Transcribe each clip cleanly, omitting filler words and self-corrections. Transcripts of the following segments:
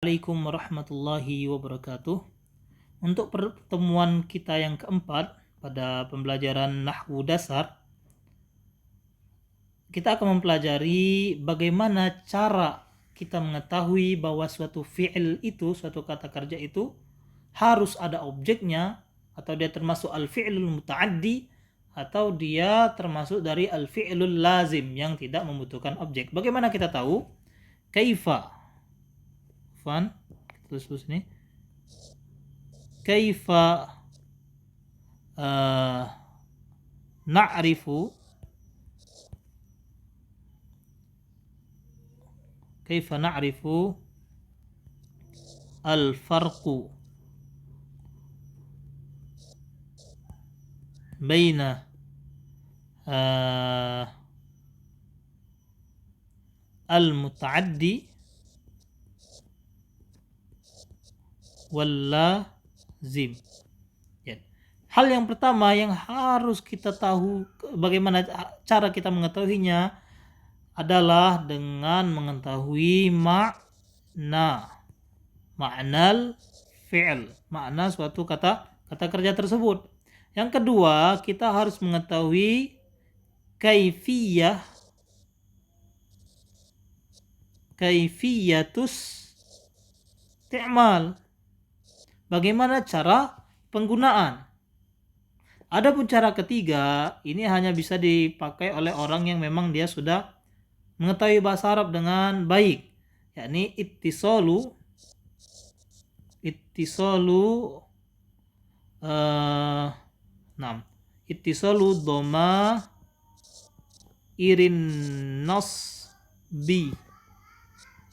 Assalamualaikum warahmatullahi wabarakatuh. Untuk pertemuan kita yang keempat pada pembelajaran nahwu dasar, kita akan mempelajari bagaimana cara kita mengetahui bahwa suatu fi'il itu, suatu kata kerja itu harus ada objeknya, atau dia termasuk al-fi'lul muta'addi, atau dia termasuk dari al-fi'lul lazim yang tidak membutuhkan objek. Bagaimana kita tahu? Kaifa. Tulis ini. Kaifa na'rifu al-farqu baina al-muta'addi wal lazim. Hal yang pertama yang harus kita tahu bagaimana cara kita mengetahuinya adalah dengan mengetahui ma'nal fi'il, makna suatu kata kerja tersebut. Yang kedua, kita harus mengetahui kaifiyatus isti'mal, bagaimana cara penggunaan. Adapun cara ketiga, ini hanya bisa dipakai oleh orang yang memang dia sudah mengetahui bahasa Arab dengan baik, yakni ittisalu dhoma irin nasbi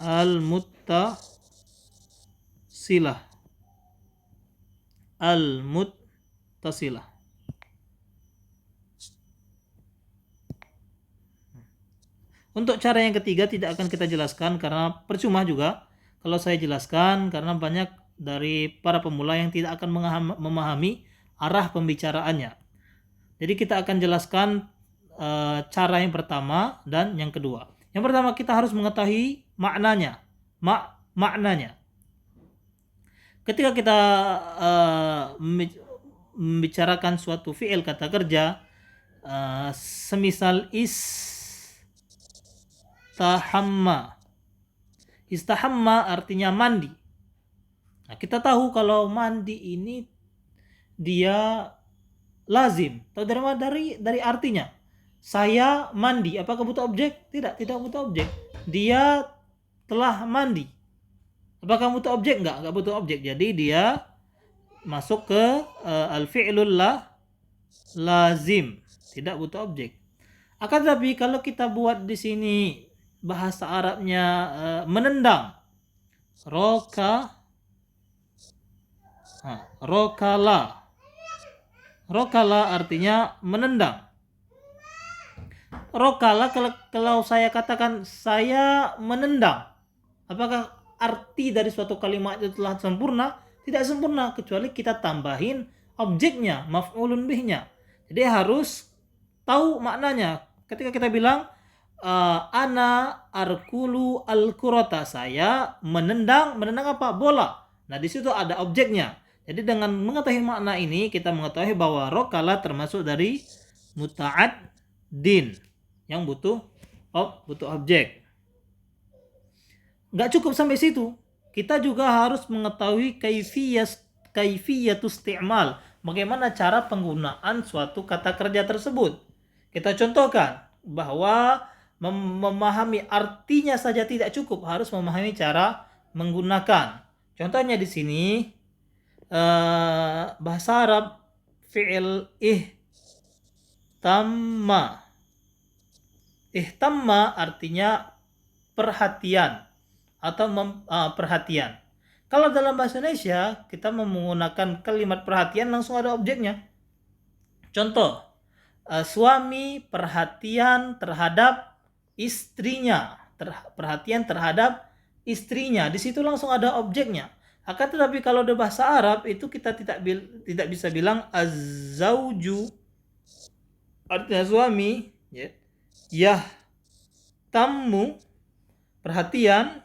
al-muttasilah. Untuk cara yang ketiga tidak akan kita jelaskan karena percuma juga kalau saya jelaskan, karena banyak dari para pemula yang tidak akan memahami arah pembicaraannya. Jadi kita akan jelaskan cara yang pertama dan yang kedua. Yang pertama, kita harus mengetahui maknanya. Maknanya. Ketika kita membicarakan suatu fi'il kata kerja, semisal Istahamma artinya mandi. Nah, kita tahu kalau mandi ini dia lazim. Tahu dari mana? Dari artinya. Saya mandi, apakah butuh objek? Tidak butuh objek. Dia telah mandi. Apakah butuh objek? Enggak butuh objek. Jadi dia masuk ke al-fi'lul lazim, tidak butuh objek. Akan tetapi kalau kita buat di sini bahasa Arabnya menendang, rokala artinya menendang. Rokala, kalau saya katakan saya menendang, apakah arti dari suatu kalimat itu telah sempurna? Tidak sempurna, kecuali kita tambahin objeknya, maf'ulun bihnya. Jadi harus tahu maknanya. Ketika kita bilang ana arkulu al-kurata, saya menendang apa? Bola. Nah, di situ ada objeknya. Jadi dengan mengetahui makna ini, kita mengetahui bahwa rokala termasuk dari muta'addin yang butuh objek. Nggak cukup sampai situ. Kita juga harus mengetahui kaifiyatus isti'mal, bagaimana cara penggunaan suatu kata kerja tersebut. Kita contohkan bahwa memahami artinya saja tidak cukup, harus memahami cara menggunakan. Contohnya di sini bahasa Arab fi'il ihtamma artinya perhatian atau perhatian. Kalau dalam bahasa Indonesia kita menggunakan kalimat perhatian langsung ada objeknya. Contoh, suami perhatian terhadap istrinya, Di situ langsung ada objeknya. Akan tetapi kalau di bahasa Arab itu kita tidak bisa bilang az-zauju artinya suami, ya tamu perhatian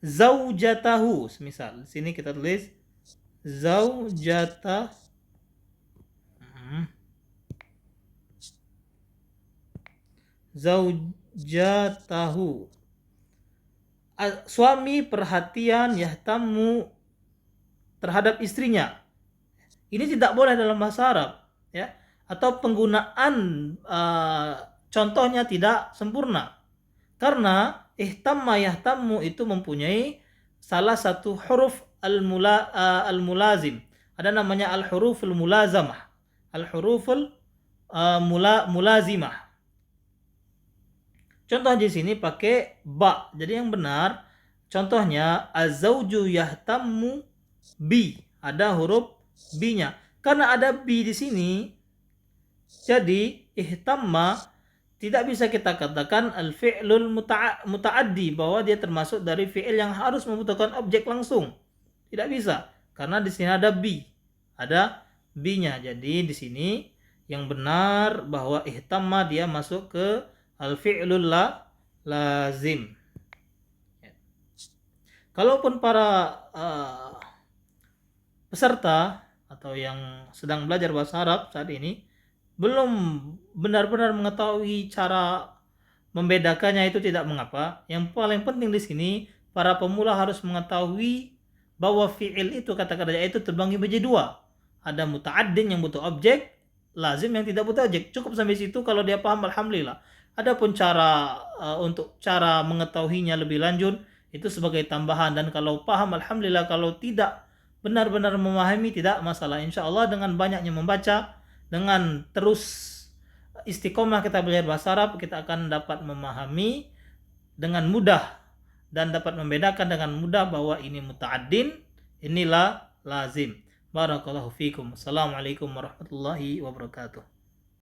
zaujatahu. Misal di sini kita tulis zaujata zaujatahu. Suami perhatian yahtamu terhadap istrinya. Ini tidak boleh dalam bahasa Arab, ya. Atau penggunaan contohnya tidak sempurna. Karena ihtamma yahtammu itu mempunyai salah satu huruf al-mulazim. Ada namanya al-huruful mulazamah. Al-huruful mulazimah. Contoh di sini pakai ba. Jadi yang benar contohnya az-zauju yahtammu bi. Ada huruf bi-nya. Karena ada bi di sini, jadi ihtamma tidak bisa kita katakan al-fi'lul muta'addi, bahwa dia termasuk dari fi'il yang harus membutuhkan objek langsung. Tidak bisa, karena di sini ada bi. Ada bi-nya. Jadi di sini yang benar bahwa ihtamma dia masuk ke al-fi'lul lazim. Kalaupun para peserta atau yang sedang belajar bahasa Arab saat ini belum benar-benar mengetahui cara membedakannya, itu tidak mengapa. Yang paling penting di sini para pemula harus mengetahui bahwa fi'il itu, kata kerja itu terbagi menjadi dua. Ada muta'addin yang butuh objek, lazim yang tidak butuh objek. Cukup sampai situ, kalau dia paham alhamdulillah. Adapun cara untuk cara mengetahuinya lebih lanjut itu sebagai tambahan, dan kalau paham alhamdulillah, kalau tidak benar-benar memahami tidak masalah. Insya Allah dengan banyaknya membaca, dengan terus istiqomah kita belajar bahasa Arab, kita akan dapat memahami dengan mudah dan dapat membedakan dengan mudah bahwa ini muta'addin, inilah lazim. Barakallahu fikum. Assalamualaikum warahmatullahi wabarakatuh.